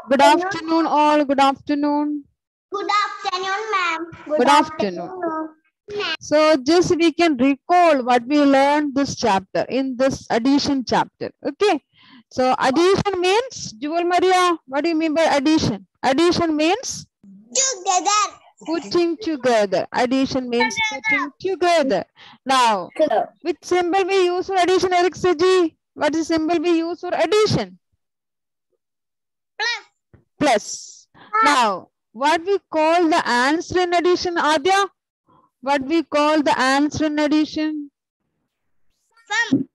Good afternoon, all. Good afternoon. Good afternoon, ma'am. Good afternoon. So just we can recall what we learned this chapter in this addition chapter. Okay. So addition means, Jewel Maria, what do you mean by addition? Addition means Together. putting together. Addition means putting together. Now, which symbol we use for addition, Eric Saji? What is the symbol we use for addition? Plus. Plus. Now, what we call the answer in addition, Adya? What we call the answer in addition? Sum.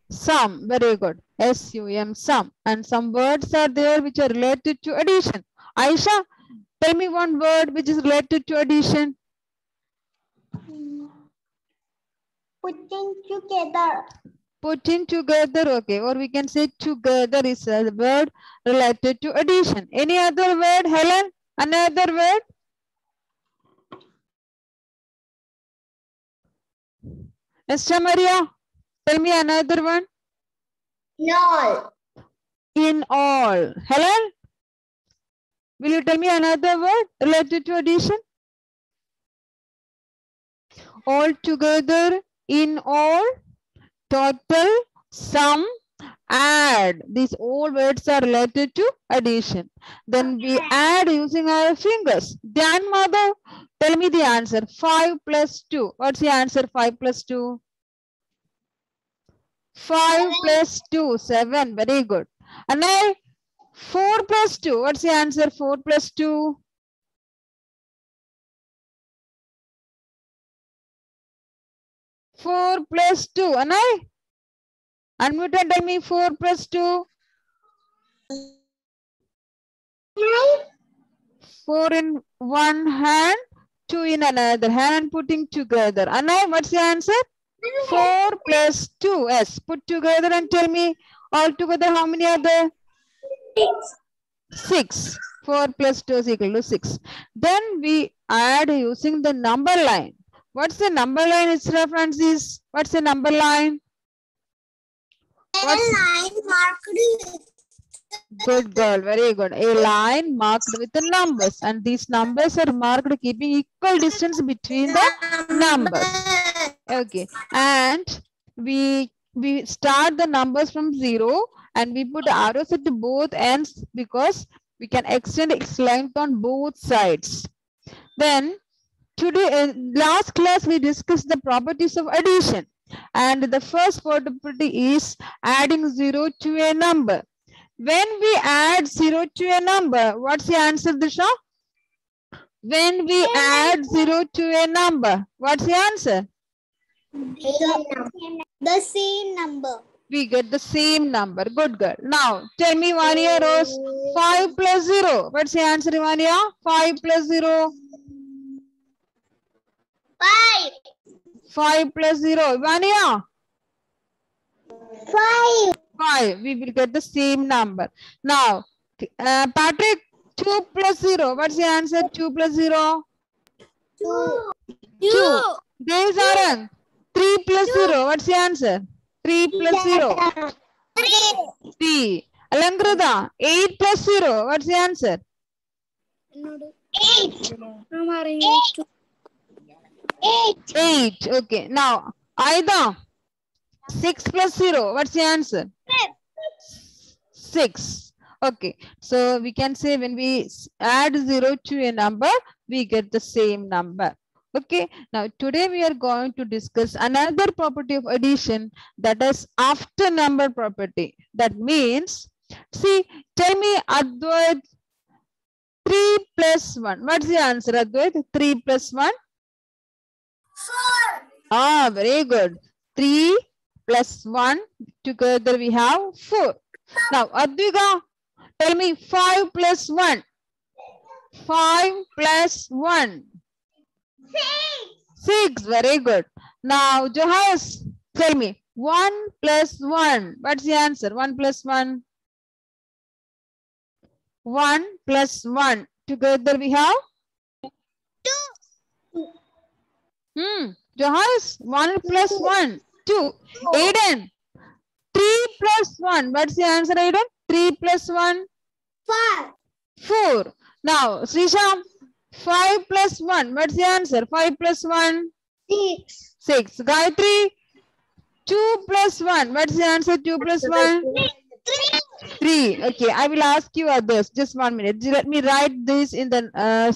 Sum. Very good. S-U-M, sum. And some words are there which are related to addition. Aisha, tell me one word which is related to addition. Putting together. Putting together, okay. Or we can say together is a word related to addition. Any other word, Helen? Another word? Esther Maria, tell me another one. No. In all. Helen, will you tell me another word related to addition? All together, in all, total, sum, add. These all words are related to addition. Then we add using our fingers. Grandmother, tell me the answer. 5 plus 2. What's the answer? 5 plus 2. 5 plus 2. 7. Very good. And now 4 plus 2. What's the answer? 4 plus 2. 4 plus 2. Anai? Unmute and tell me 4 plus 2. 4 in one hand, 2 in another hand, and putting together. Anai, what's the answer? 4 plus 2. Yes, put together and tell me all together how many are there? 6. 4 plus 2 is equal to 6. Then we add using the number line. What's the number line, Isra Francis? What's the number line? What's... line marked. Good girl, very good. A line marked with the numbers, and these numbers are marked keeping equal distance between the numbers. Okay, and we start the numbers from 0 and we put arrows at both ends because we can extend its length on both sides. Then today, last class we discussed the properties of addition, and the first property is adding 0 to a number. When we add 0 to a number, what's the answer, Disha? When we add 0 to a number, what's the answer? The same number. We get the same number. Good girl. Now, tell me, Vania Rose, 5 plus 0. What's the answer, Vania? 5 plus 0. 5. 5 plus 0. Vania? 5. 5. We will get the same number. Now, Patrick, 2 plus 0. What's the answer? 2 plus 0. 2. 2. There is Arang. 3 plus 0. What's the answer? 3 plus 0. 3. 3. Alangrada, 8 plus 0. What's the answer? 8. 8. Okay. Now, Aida, 6 plus 0. What's the answer? 6. Okay. So, we can say when we add 0 to a number, we get the same number. Okay. Now, today we are going to discuss another property of addition, that is after number property. That means, see, tell me, Advait, 3 plus 1. What's the answer, Advait? 3 plus 1? 4. Ah, very good. 3 plus 1. Together we have 4. Now, Adviga, tell me 5 plus 1. 5 plus 1. 6. Very good. Now, Johas, tell me 1 plus 1. What's the answer? 1 plus 1. 1 plus 1. Together we have 2. Johas, 1 plus 1. 2. Aiden, 3 plus 1. What's the answer, Aiden? 3 plus 1. 4. 4. Now, Srisham, 5 plus 1. What's the answer? 5 plus 1? 6. 6. Gayatri, 2 plus 1. What's the answer? 2 plus 1? 3. Okay, I will ask you others. Just 1 minute. Let me write this in the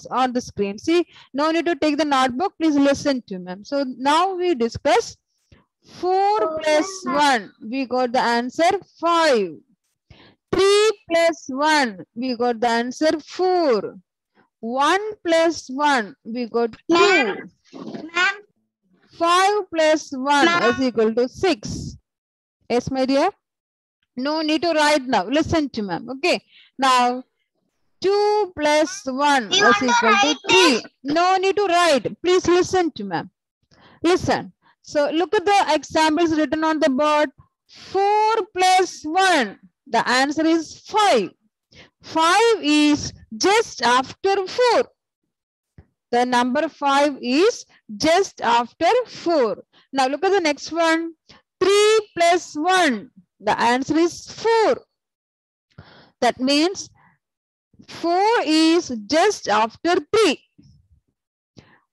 on the screen. See, no need to take the notebook. Please listen to me. So now we discuss 4 plus 1. We got the answer 5. 3 plus 1. We got the answer 4. 1 plus 1. We got 2. 5 plus 1 is equal to 6. Yes, my dear. No need to write now. Listen to ma'am. Okay. Now, 2 plus 1 is equal to 3. No need to write. Please listen to ma'am. Listen. So, look at the examples written on the board. 4 plus 1. The answer is 5. 5 is just after 4. The number 5 is just after 4. Now, look at the next one. 3 plus 1. The answer is 4. That means 4 is just after 3.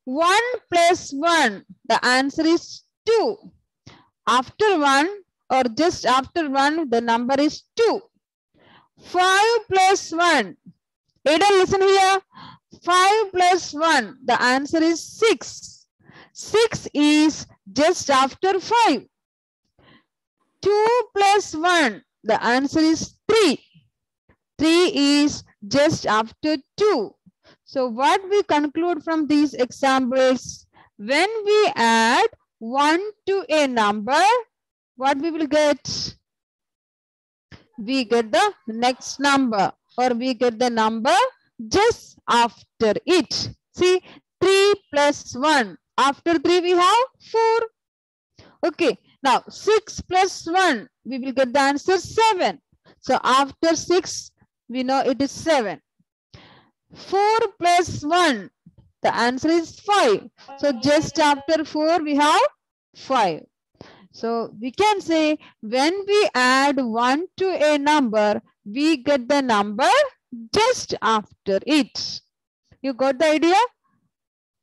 1 plus 1. The answer is 2. After 1 or just after 1, the number is 2. 5 plus 1. Ada, listen here. 5 plus 1. The answer is 6. 6 is just after 5. 2 plus 1, the answer is 3. 3 is just after 2. So what we conclude from these examples, when we add 1 to a number, what we will get? We get the next number, or we get the number just after it. See, 3 plus 1. After 3 we have 4. Okay. Now, 6 plus 1, we will get the answer 7. So, after 6, we know it is 7. 4 plus 1, the answer is 5. So, just after 4, we have 5. So, we can say when we add 1 to a number, we get the number just after it. You got the idea?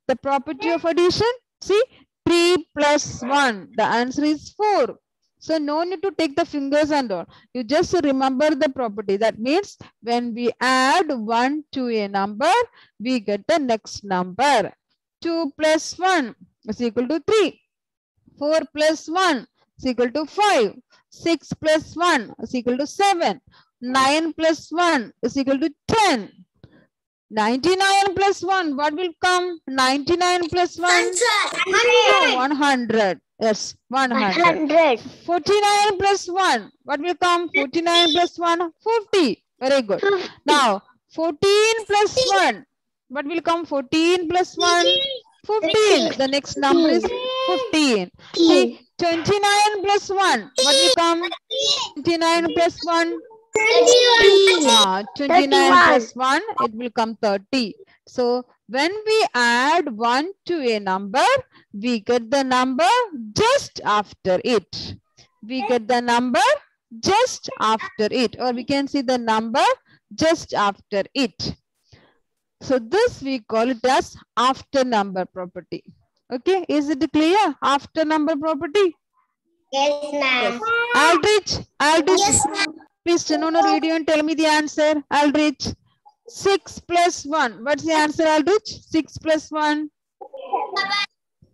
The property of addition? See? 3 plus 1, the answer is 4. So no need to take the fingers and all. You just remember the property. That means when we add 1 to a number, we get the next number. 2 plus 1 is equal to 3. 4 plus 1 is equal to 5. 6 plus 1 is equal to 7. 9 plus 1 is equal to 10. 99 plus 1, what will come? 99 plus 1? 100. Yes, 100. 49 plus 1, what will come? 49 plus 1? 50. Very good. Now, 14 plus 1, what will come? 14 plus 1? 15. The next number is 15. See, 29 plus 1, what will come? 29 plus 1? 29 plus 1, it will come 30. So, when we add 1 to a number, we get the number just after it. We get the number just after it, or we can see the number just after it. So, this we call it as after number property. Okay, is it clear? After number property? Yes, ma'am. Aldrich, Yes, ma'am. please turn on the radio and tell me the answer. Aldrich, 6 plus 1. What's the answer, Aldrich? 6 plus 1?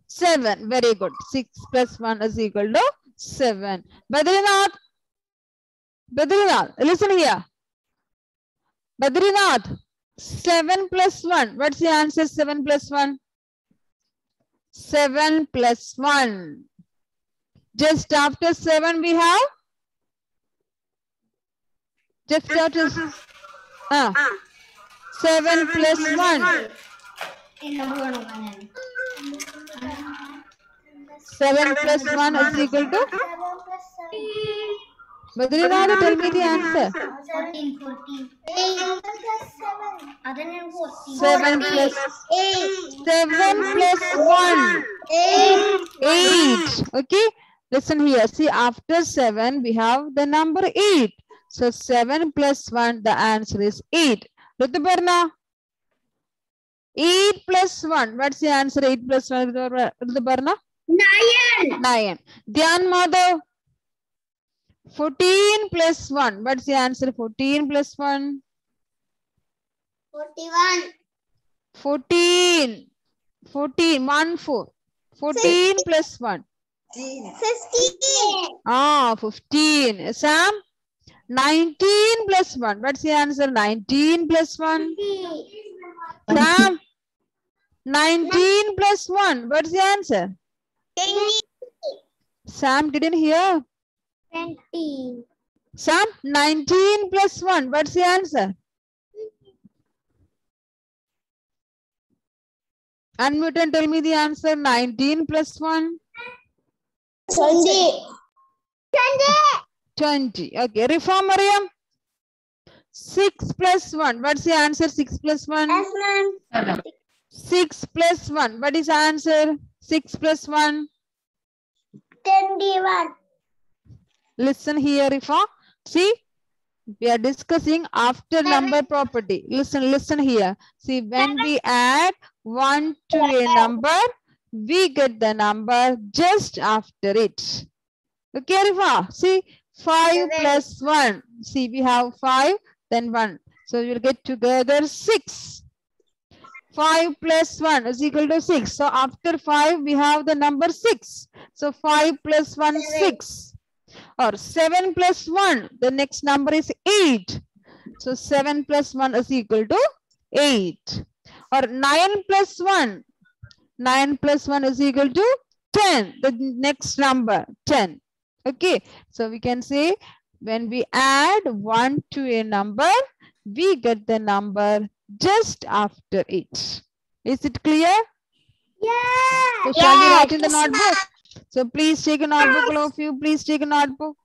7. Very good. 6 plus 1 is equal to 7. Badrinath, listen here. Badrinath, 7 plus 1. What's the answer? 7 plus 1? 7 plus 1. Just after 7 we have? Just after 7 plus 1. 7 plus 1 is equal to? Badrinath, tell me the answer. 14. 7 plus 1. 8. Okay. Listen here. See, after 7, we have the number 8. So 7 plus 1, the answer is 8. Rituparna, 8 plus 1. What's the answer? 8 plus 1, Rituparna? 9. 9. Dhyan Madhav, 14 plus 1. What's the answer? 14 plus 1. 41. 14. 14. 1 4. 14 plus 1. 15. 15. Sam, 19 plus 1. What's the answer? 19 plus 1. Sam, 19 plus 1. What's the answer? 20. Sam didn't hear. 20. Sam, 19 plus 1. What's the answer? Unmute and tell me the answer. 19 plus 1. 20. 20. Okay. Reform Mariam. 6 plus 1. What's the answer? 6 plus 1. Yes, ma'am. 6 plus 1. What is the answer? 6 plus 1. 21. Listen here, Rifa. See, we are discussing after number property. Listen here. See, when we add 1 to a number, we get the number just after it. Okay, Rifa. See, 5 plus 1. See, we have 5, then 1. So you'll get together 6. 5 plus 1 is equal to 6. So after 5, we have the number 6. So 5 plus 1, 6. Or 7 plus 1, the next number is 8. So 7 plus 1 is equal to 8. Or 9 plus 1, 9 plus 1 is equal to 10. The next number, 10. Okay, so we can say when we add 1 to a number, we get the number just after it. Is it clear? Yeah. So shall we write in the notebook? So please take a notebook, all of you. Please take a notebook.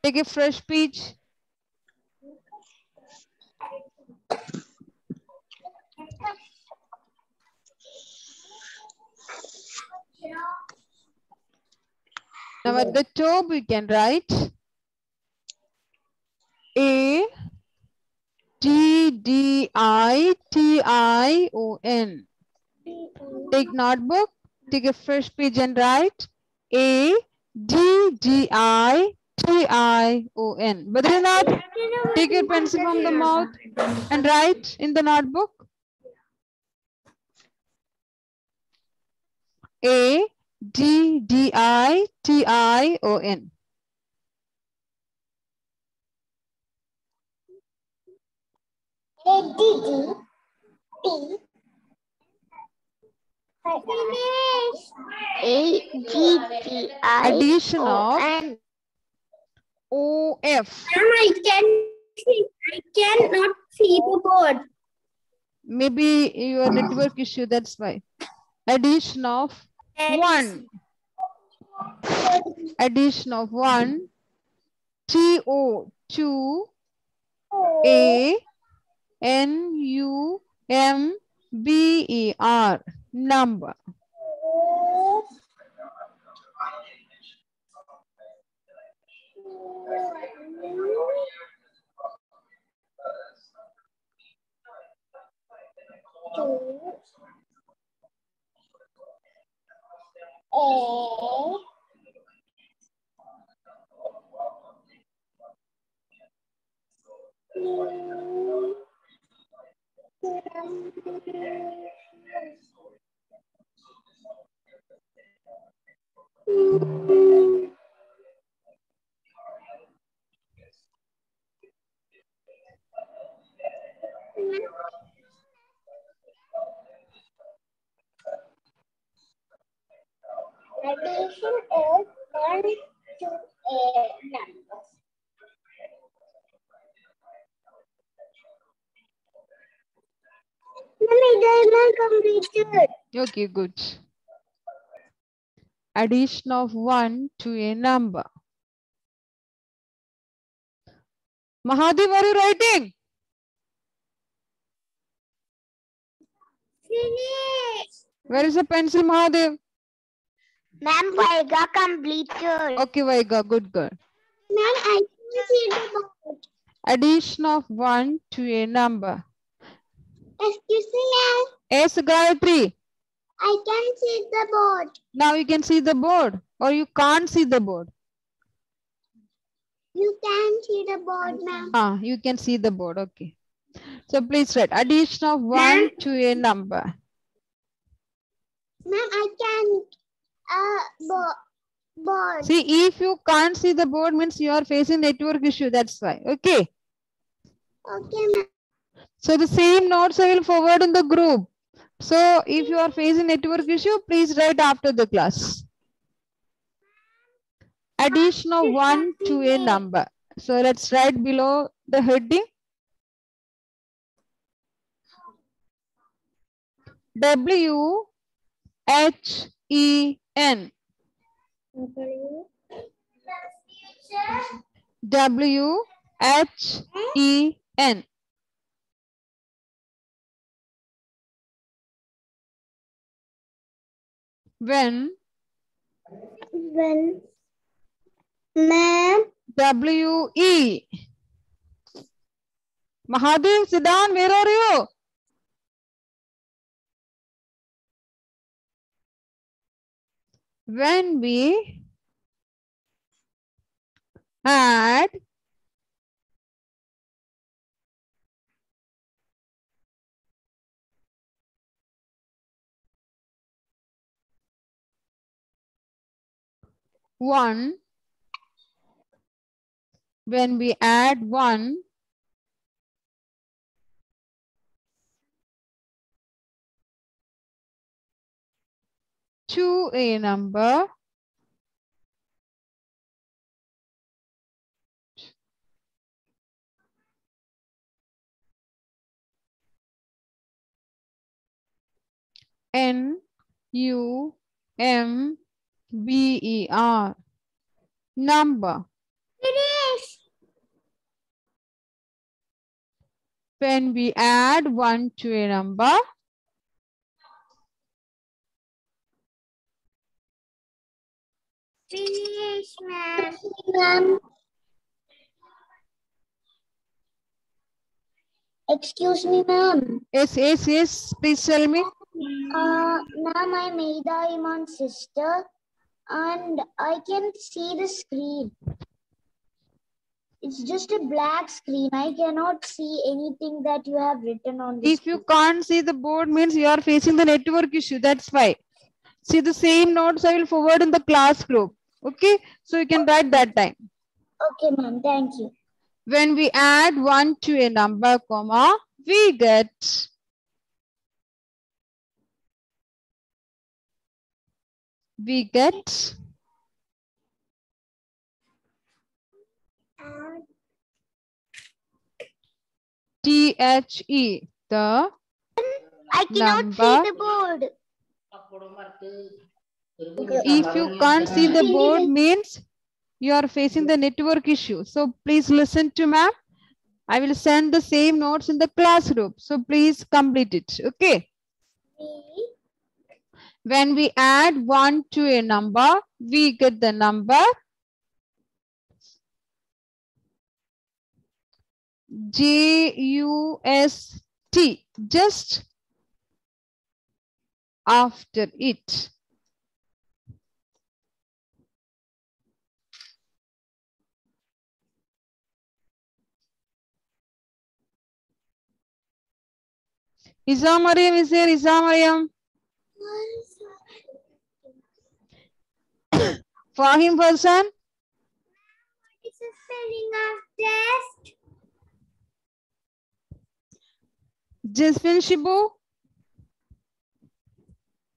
Take a fresh page. Now at the top we can write A T D I T I O N. Take notebook, take a fresh page and write A D D I T I O N. Badrinath, take your pencil from the mouth and write in the notebook. A D D I T I O N. Addition of OF. I cannot see the board. Maybe your network issue, that's why. Addition of 1. Addition of 1. TO 2 A N U M B E R. Number. Addition of 1 to a number. Mommy, they are not completed. Okay, good. Addition of 1 to a number. Mahadev, are you writing? Finish. Where is the pencil, Mahadev? Ma'am, Vaiga completed. Okay, Vaiga, good girl. Ma'am, I see the board. Addition of 1 to a number. Excuse me, ma'am. Yes, Gayatri. I can see the board. Now you can see the board or you can't see the board. You can see the board, ma'am. Ah, you can see the board. Okay. So please write addition of 1 Ma'am? to a number. Ma'am, I can board. See, if you can't see the board means you are facing network issue. That's why. Okay. Okay, ma'am. So the same notes I will forward in the group. So if you are facing network issue, please write after the class. Addition of 1 to a number. So let's write below the heading. W-H-E-N. W-H-E-N. When Ma'am, W-E. Mahadev, sit down. Where are you? When we add one, when we add 1 to a number, N-U-M-B-E-R, number. finish. When we add 1 to a number, Finish, ma'am. Excuse me, ma'am. yes, please tell me. Ma'am, I made the Iman's sister and I can see the screen. It's just a black screen. I cannot see anything that you have written on the If you can't see the board means you are facing the network issue. That's why. See the same notes I will forward in the class group. Okay. So you can write that time. Okay, ma'am. Thank you. When we add 1 to a number, comma, we get THE, the I cannot number. see the board. If you can't see the board means you are facing the network issue. So please listen to ma'am. I will send the same notes in the class group. So please complete it. Okay. When we add 1 to a number, we get the number JUST, just after it. Isa Mariam is here. Isa Mariam. Fahim person. It's a spelling of test. Jasmine Shibu.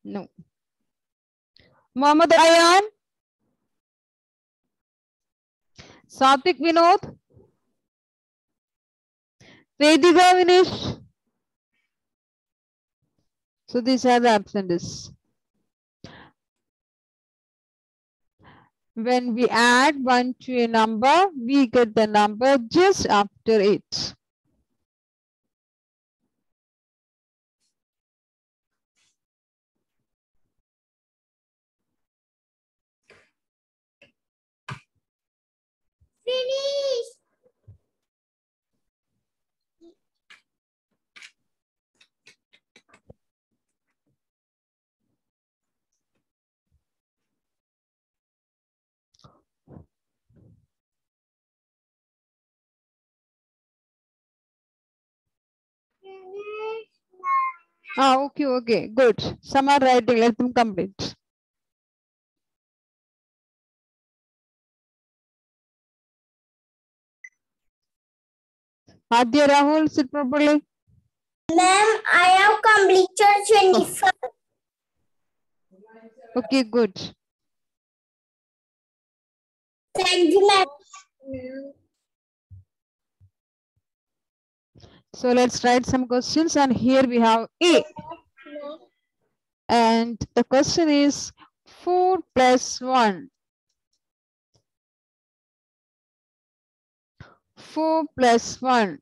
No. Muhammad Ayan. Satik Vinod. Vedika Vinish. So these are the absentees. When we add 1 to a number, we get the number just after it. Finish. Okay, okay, good. Some are writing, let them complete. Adya, Rahul, sit properly. Ma'am, I have completed 25. Okay, good. Thank you, ma'am. So let's write some questions, and here we have A. And the question is 4 plus 1. 4 plus 1.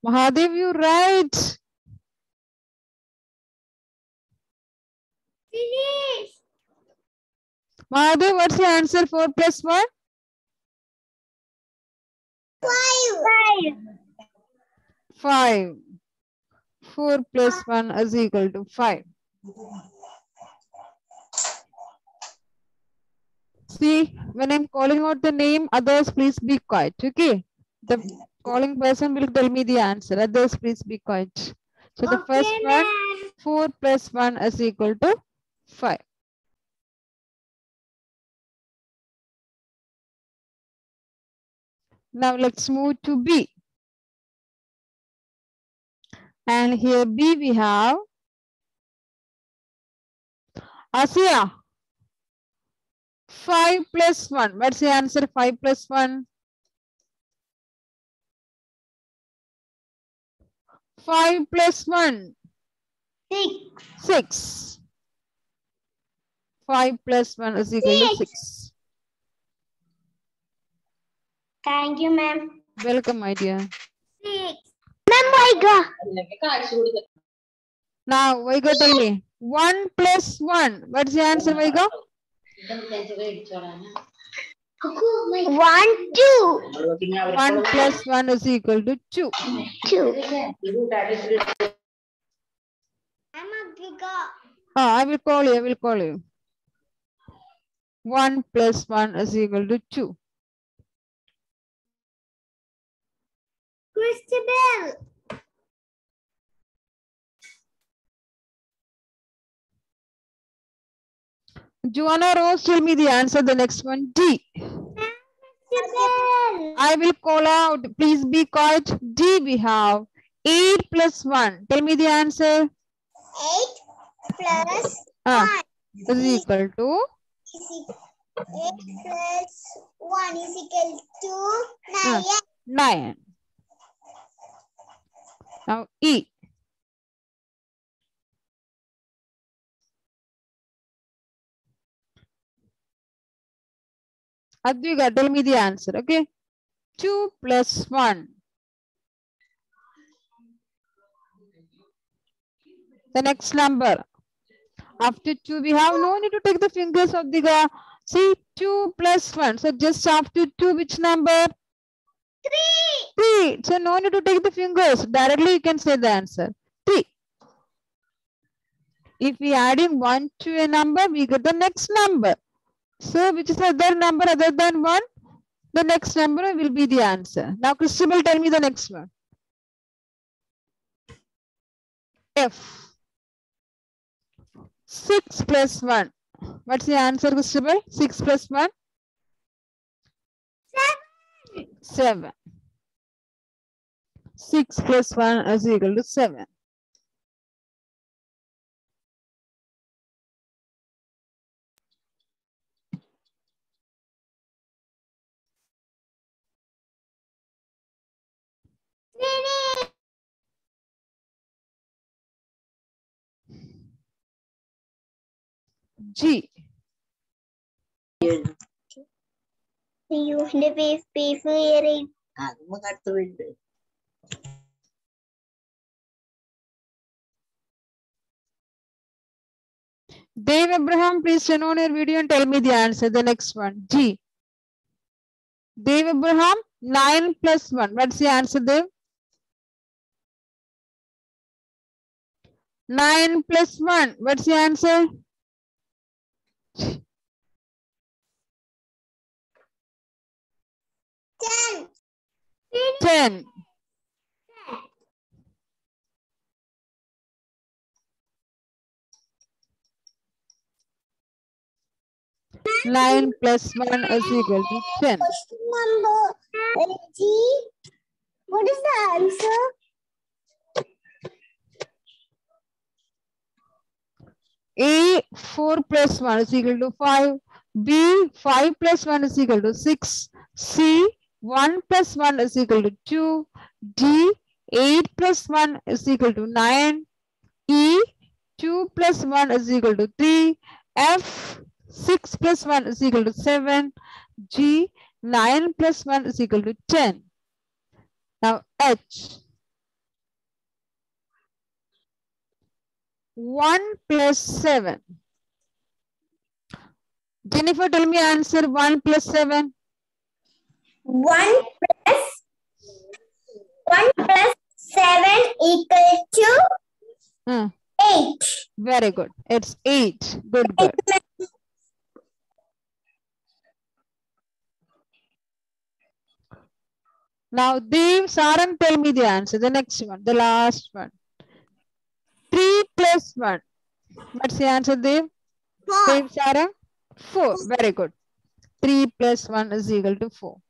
Mahadev, you write. Finish. Mahadev, what's the answer? 4 plus 1? 5. 5. 4 plus 1 is equal to 5. See, when I'm calling out the name, others please be quiet. Okay? The calling person will tell me the answer. Others please be quiet. So the first one, 4 plus 1 is equal to 5. Now let's move to B. And here B we have Asiya. 5 plus 1. What's the answer? 5 plus 1. 5 plus 1. 6. 5 plus 1 is equal to 6. Thank you, ma'am. Welcome, my dear. 6. Ma'am, Vaiga. Now, Vaiga, tell me. 1 plus 1. What's the answer, Vaiga? 1, 2. 1 plus 1 is equal to 2. 2. I'm Vaiga. I will call you. I will call you. 1 plus 1 is equal to 2. Christabel. Joanna Rose, tell me the answer. The next one, D. Christabel. I will call out. Please be quiet. D we have 8 plus 1. Tell me the answer. 8 plus 1 is equal to 8 plus 1 is equal to 9. 9. Now E. Advika, tell me the answer. Okay. 2 plus 1. The next number. After 2, we have no need to take the fingers of the. See, 2 plus 1. So just after 2, which number? 3. So no need to take the fingers. Directly you can say the answer. 3. If we add in 1 to a number, we get the next number. So which is the other number other than 1? The next number will be the answer. Now, Christabel, tell me the next one. F. 6 plus 1. What's the answer, Christabel? 6 plus 1? 7. 6 plus 1 is equal to 7. G. You pay for hearing. Dave Abraham, please turn on your video and tell me the answer. The next one. G. Dave Abraham, 9 plus 1. What's the answer, Dave? 9 plus 1. What's the answer? 10. 10. 9 plus 1 is equal to 10. Question number G. What is the answer? A 4 plus 1 is equal to 5. B 5 plus 1 is equal to 6. C 1 plus 1 is equal to 2. D 8 plus 1 is equal to 9. E 2 plus 1 is equal to 3. F 6 plus 1 is equal to 7. G 9 plus 1 is equal to 10. Now H 1 plus 7. Jennifer, tell me answer 1 plus 7. 1 plus 7 equal to 8. Very good. It's 8. Good, good. Now, Dev, Sarang, tell me the answer. The next one, the last one. 3 plus 1. What's the answer, Dev? 4. Dev, Sarang? 4. Very good. 3 plus 1 is equal to 4.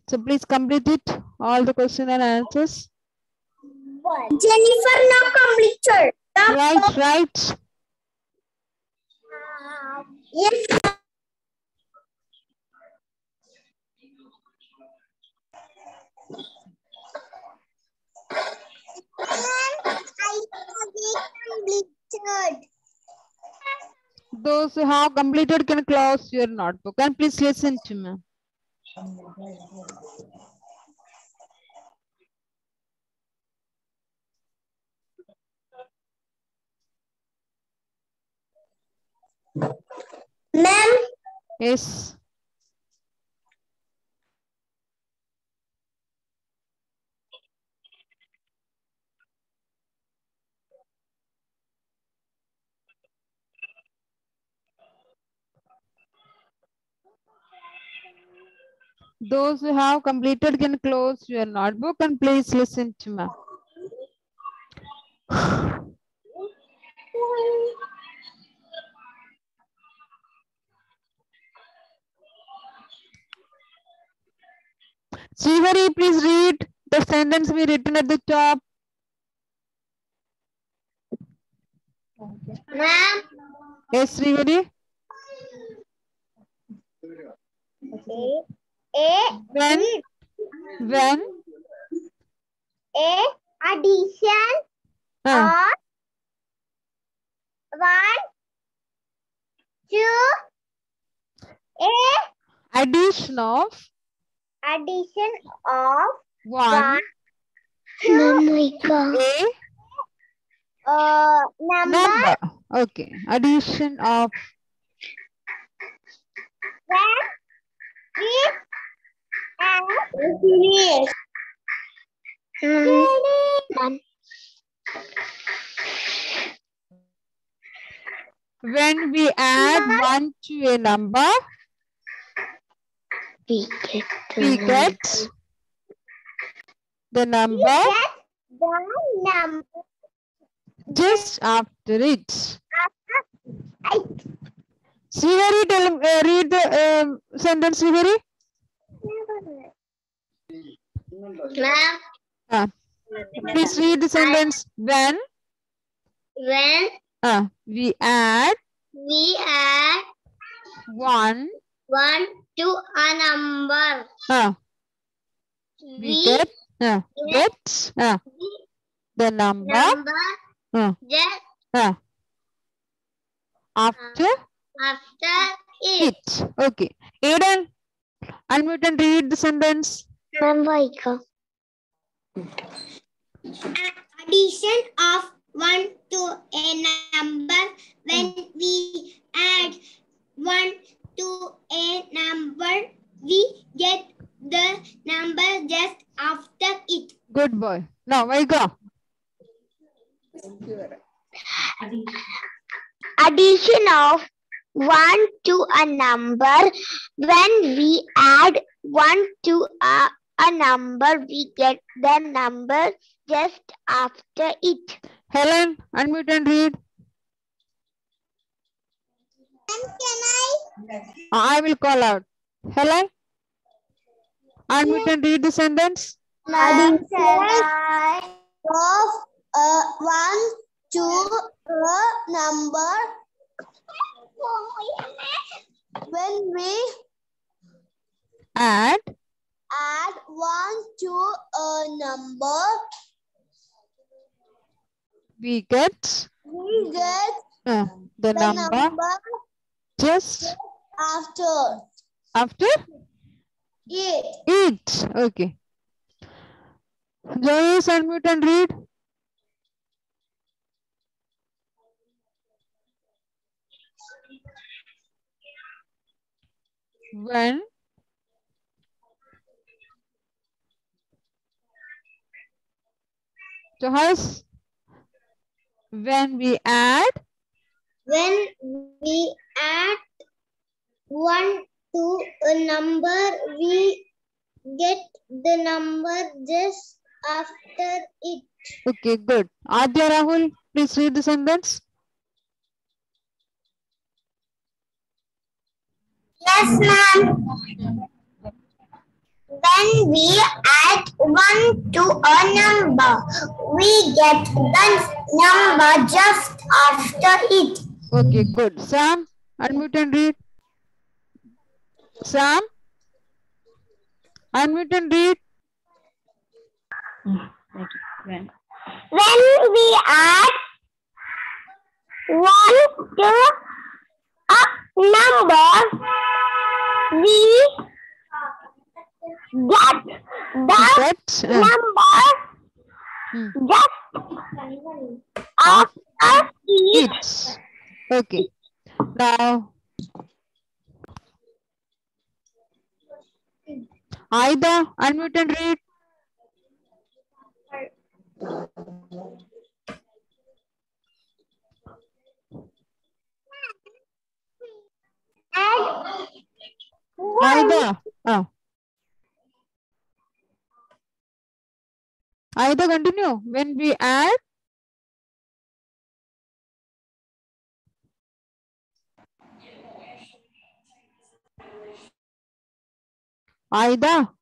So please complete it. All the question and answers. Jennifer now completed. Right. Yes. Those who have completed can close your notebook. And please listen to me. Ma'am. Yes. Those who have completed can close your notebook and please listen to me. Srivari, please read the sentence we written at the top. Ma'am. Yes, Srivari. When A addition of 1, 2, A addition of 1 2 a number Okay. Addition of when we add 1 to a number, we get the number just after it. Srivari, read the sentence, Srivari. Please read the sentence. When we add 1 to a number, we get the number just after it. Okay. Aiden, unmute and read the sentence. Addition of 1 to a number. When we add 1 to a number, we get the number just after it. Good boy. Now, Vaiga. Addition of 1 to a number. When we add 1 to a number, we get the number just after it. Helen, unmute and read. I will call out. Hello? Unmute and read the sentence. Addition of 1 to a number when we Add 1 to a number we get we get the number just after it. it. Okay. Joyce, unmute and read. When Joyce, when we add 1 to a number, we get the number just after it. Okay, good. Adya Rahul, please read the sentence. Yes, ma'am. When we add 1 to a number, we get the number just after it. Okay, good. Sam, unmute and read. Sam, unmute and read. When we add 1 to a number, we get the number just after it. It. Okay. Now, Aida, unmute and read. Aida. Aida, continue. When we add Aida,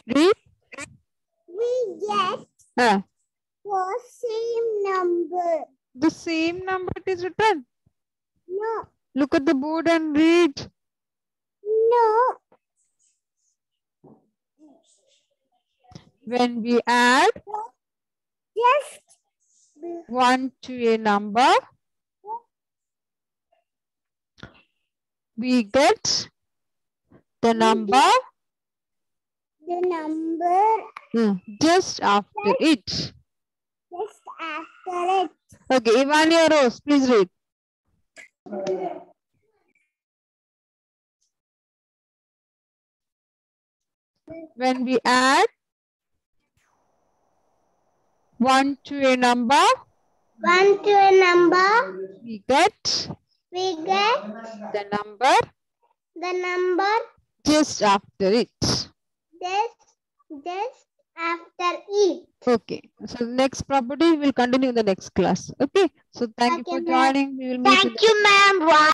read. We get The the same number. same number it is written. No. Look at the board and read. No. When we add Just 1 to a number, we get the number the number just after it. just after it. Okay, Ivania Rose, please read. When we add 1 to a number, 1 to a number, we get the number the number just after it. just after it. Okay, so the next property will continue in the next class. Okay, so thank you for Okay, ma'am. joining. We will meet in the Thank you, ma'am.